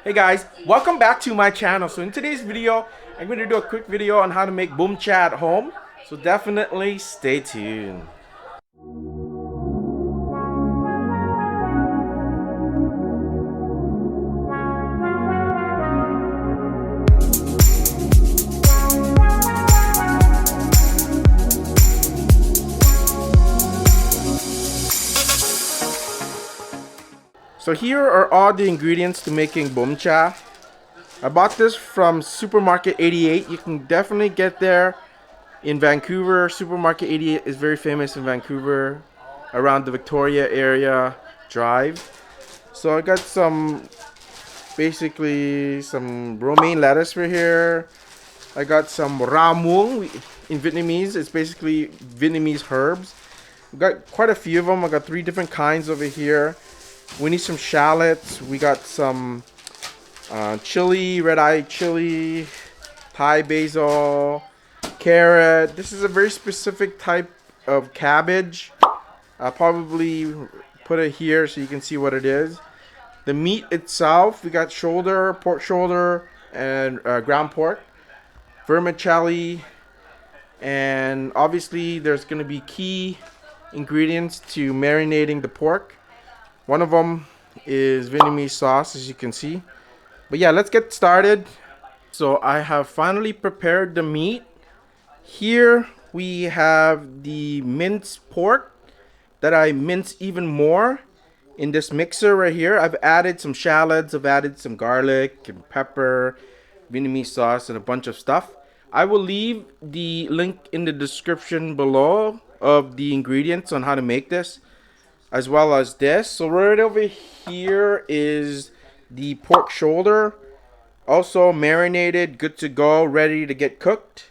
Hey guys, welcome back to my channel. So in today's video, I'm going to do a quick video on how to make boom cha at home. So definitely stay tuned. So here are all the ingredients to making boom cha. I bought this from Supermarket 88. You can definitely get there in Vancouver. Supermarket 88 is very famous in Vancouver, around the Victoria area drive. So I got basically some romaine lettuce for here. I got some ramung in Vietnamese. It's basically Vietnamese herbs. I've got quite a few of them. I got 3 different kinds over here. We need some shallots. We got some chili, red-eye chili, Thai basil, carrot. This is a very specific type of cabbage. I'll probably put it here so you can see what it is. The meat itself, we got shoulder, pork shoulder, and ground pork, vermicelli, and obviously there's going to be key ingredients to marinating the pork. One of them is Vietnamese sauce, as you can see. But yeah, let's get started. So I have finally prepared the meat. Here we have the minced pork that I minced even more in this mixer right here. I've added some shallots, I've added some garlic and pepper, Vietnamese sauce, and a bunch of stuff. I will leave the link in the description below of the ingredients on how to make this, as well as this. So right over here is the pork shoulder, also marinated, good to go, ready to get cooked.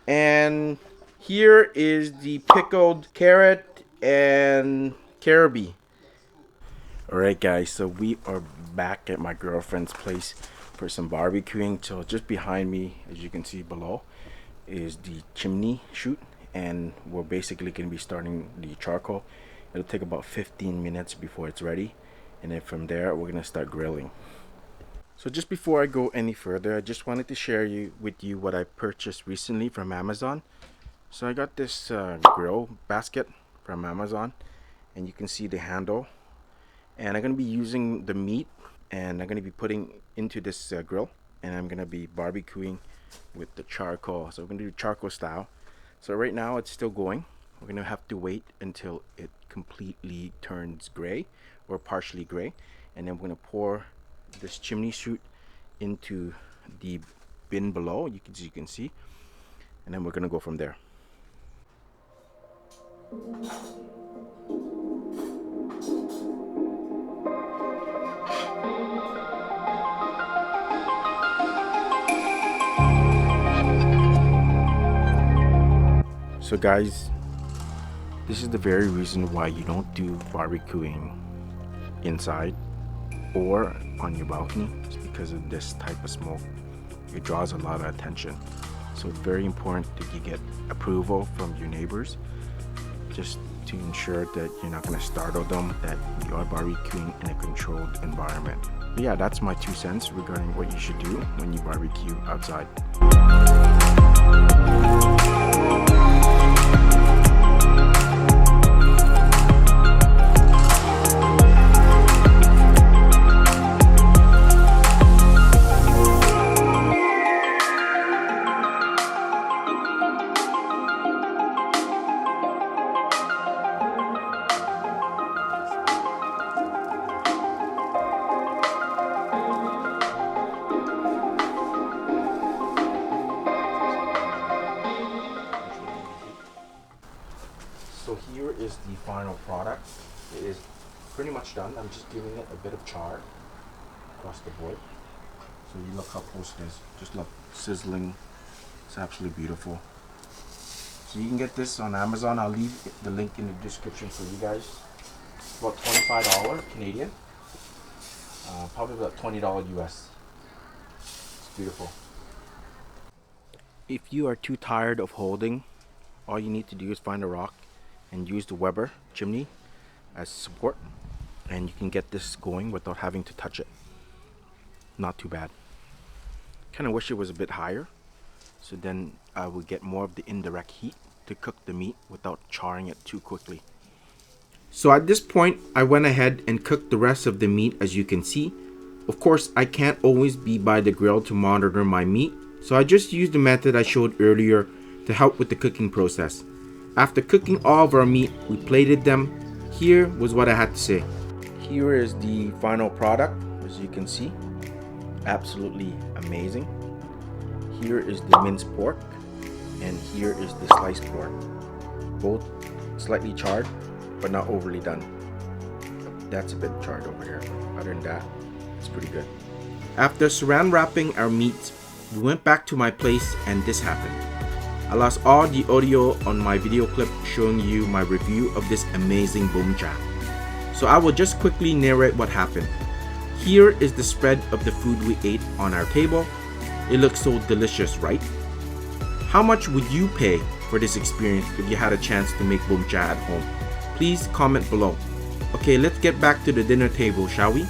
And here is the pickled carrot and kohlrabi. Alright guys, so we are back at my girlfriend's place for some barbecuing. So just behind me, as you can see below, is the chimney chute, and we're basically going to be starting the charcoal. It'll take about 15 minutes before it's ready, and then from there we're gonna start grilling. So just before I go any further, I just wanted to share with you what I purchased recently from Amazon. So I got this grill basket from Amazon, and you can see the handle, and I'm gonna be using the meat, and I'm gonna be putting into this grill, and I'm gonna be barbecuing with the charcoal. So we're gonna do charcoal style. So right now it's still going. We're gonna have to wait until it completely turns gray or partially gray, and then we're gonna pour this chimney chute into the bin below, you can see, and then we're gonna go from there. So guys, this is the very reason why you don't do barbecuing inside or on your balcony. It's because of this type of smoke. It draws a lot of attention. So it's very important that you get approval from your neighbors, just to ensure that you're not going to startle them, that you are barbecuing in a controlled environment. But yeah, that's my 2 cents regarding what you should do when you barbecue outside. pretty much done. I'm just giving it a bit of char across the board. So you look how close it is. Just look, sizzling. It's absolutely beautiful. So you can get this on Amazon. I'll leave the link in the description for you guys. It's about $25 Canadian. Probably about $20 US. It's beautiful. If you are too tired of holding, all you need to do is find a rock and use the Weber chimney as support, and you can get this going without having to touch it. Not too bad. Kind of wish it was a bit higher, so then I would get more of the indirect heat to cook the meat without charring it too quickly. So at this point, I went ahead and cooked the rest of the meat, as you can see. Of course, I can't always be by the grill to monitor my meat, so I just used the method I showed earlier to help with the cooking process. After cooking all of our meat, we plated them. Here was what I had to say. Here is the final product, as you can see. Absolutely amazing. Here is the minced pork, and here is the sliced pork. Both slightly charred, but not overly done. That's a bit charred over here. Other than that, it's pretty good. After saran wrapping our meat, we went back to my place and this happened. I lost all the audio on my video clip showing you my review of this amazing bum cha. So I will just quickly narrate what happened. Here is the spread of the food we ate on our table. It looks so delicious, right? How much would you pay for this experience if you had a chance to make bum cha at home? Please comment below. Okay, let's get back to the dinner table, shall we?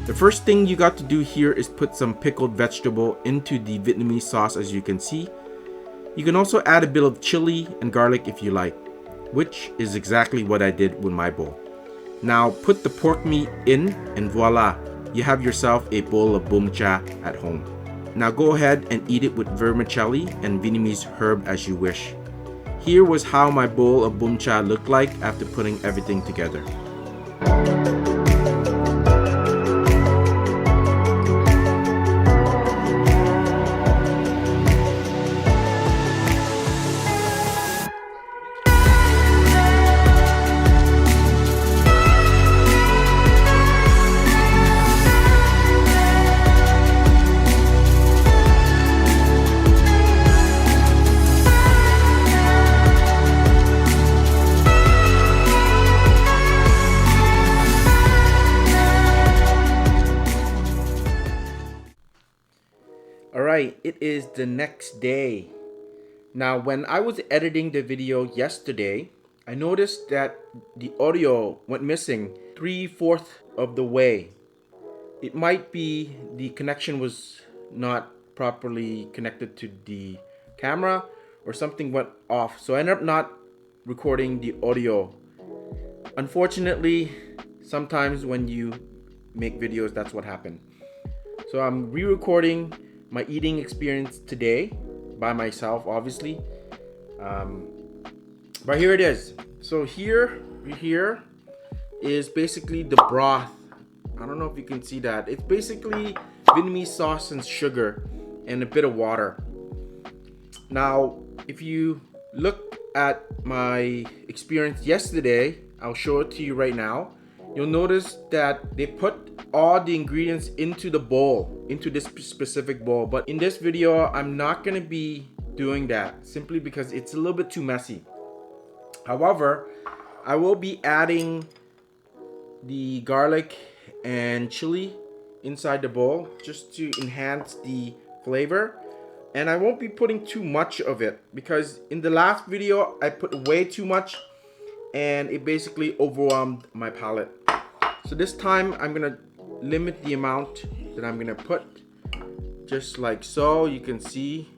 The first thing you got to do here is put some pickled vegetable into the Vietnamese sauce, as you can see. You can also add a bit of chili and garlic if you like, which is exactly what I did with my bowl. Now put the pork meat in and voila, you have yourself a bowl of bum cha at home. Now go ahead and eat it with vermicelli and Vietnamese herb as you wish. Here was how my bowl of bum cha looked like after putting everything together. Alright, it is the next day. Now when I was editing the video yesterday, I noticed that the audio went missing 3/4 of the way. It might be the connection was not properly connected to the camera or something went off, so I ended up not recording the audio. Unfortunately, sometimes when you make videos, that's what happened. So I'm re-recording my eating experience today by myself, obviously, but here it is. So here is basically the broth. I don't know if you can see that. It's basically Vietnamese sauce and sugar and a bit of water. Now if you look at my experience yesterday, I'll show it to you right now. You'll notice that they put all the ingredients into the bowl, into this specific bowl. But in this video, I'm not gonna be doing that simply because it's a little bit too messy. However, I will be adding the garlic and chili inside the bowl just to enhance the flavor. And I won't be putting too much of it because in the last video, I put way too much and it basically overwhelmed my palate. So this time I'm gonna limit the amount that I'm gonna put, just like so. You can see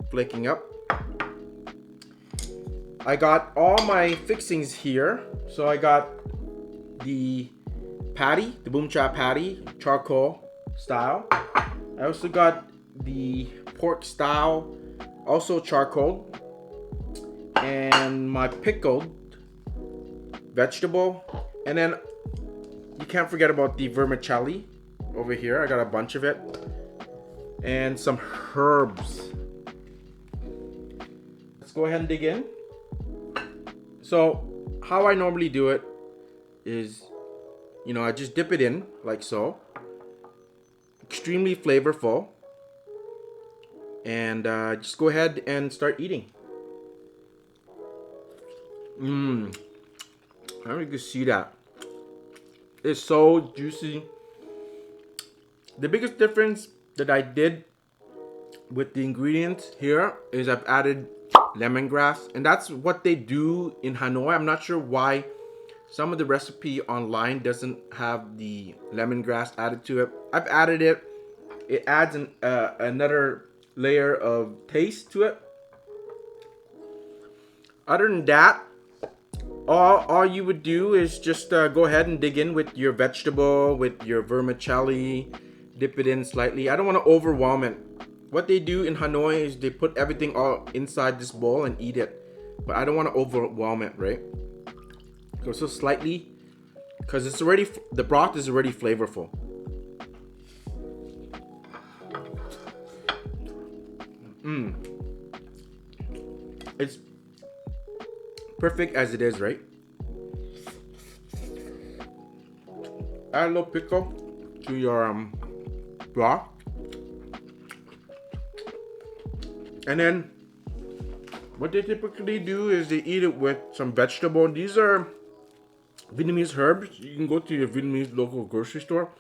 flaking up. I got all my fixings here. So I got the patty, the bum cha patty, charcoal style. I also got the pork style, also charcoal, and my pickled vegetable, and then you can't forget about the vermicelli over here. I got a bunch of it, and some herbs. Let's go ahead and dig in. So how I normally do it is You know, I just dip it in like so. Extremely flavorful. And just go ahead and start eating. I don't know if you can see that. It's so juicy. The biggest difference that I did with the ingredients here is I've added lemongrass, and that's what they do in Hanoi. I'm not sure why some of the recipe online doesn't have the lemongrass added to it. I've added it. It adds another layer of taste to it. Other than that, all you would do is just go ahead and dig in with your vegetable, with your vermicelli, dip it in slightly. I don't want to overwhelm it. What they do in Hanoi is they put everything all inside this bowl and eat it. But I don't want to overwhelm it, right? Go so slightly, because it's already, the broth is already flavorful. It's perfect as it is, right? Add a little pickle to your broth. And then what they typically do is they eat it with some vegetable. These are Vietnamese herbs. You can go to your Vietnamese local grocery store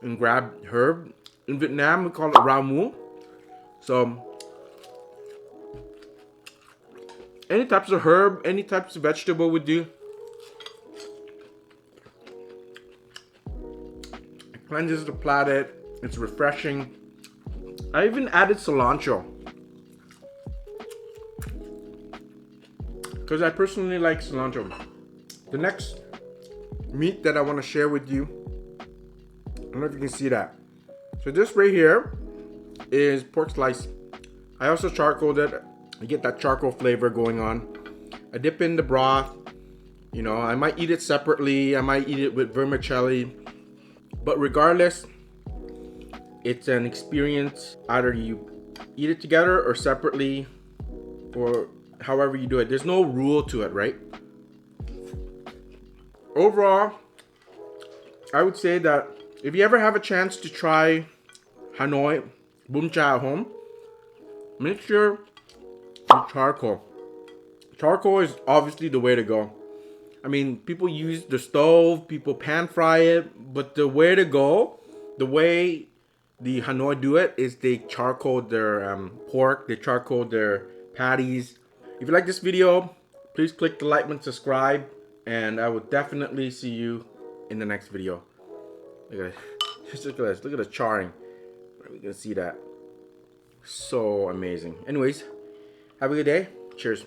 and grab herb. In Vietnam, we call it ramu. So any types of herb, any types of vegetable would do. It cleanses the palate. It's refreshing. I even added cilantro, because I personally like cilantro. The next meat that I want to share with you, I don't know if you can see that. So this right here is pork slice. I also charcoaled it. I get that charcoal flavor going on. I dip in the broth. You know, I might eat it separately. I might eat it with vermicelli. But regardless, it's an experience. Either you eat it together or separately, or however you do it. There's no rule to it, right? Overall, I would say that if you ever have a chance to try Hanoi bún chả at home, make sure you charcoal. Charcoal is obviously the way to go. I mean, people use the stove, people pan fry it, but the way to go, the way the Hanoi do it, is they charcoal their pork, they charcoal their patties. If you like this video, please click the like and subscribe, and I will definitely see you in the next video. Look at it. Just look at this. Look at the charring. You can see that. So amazing. Anyways, have a good day. Cheers.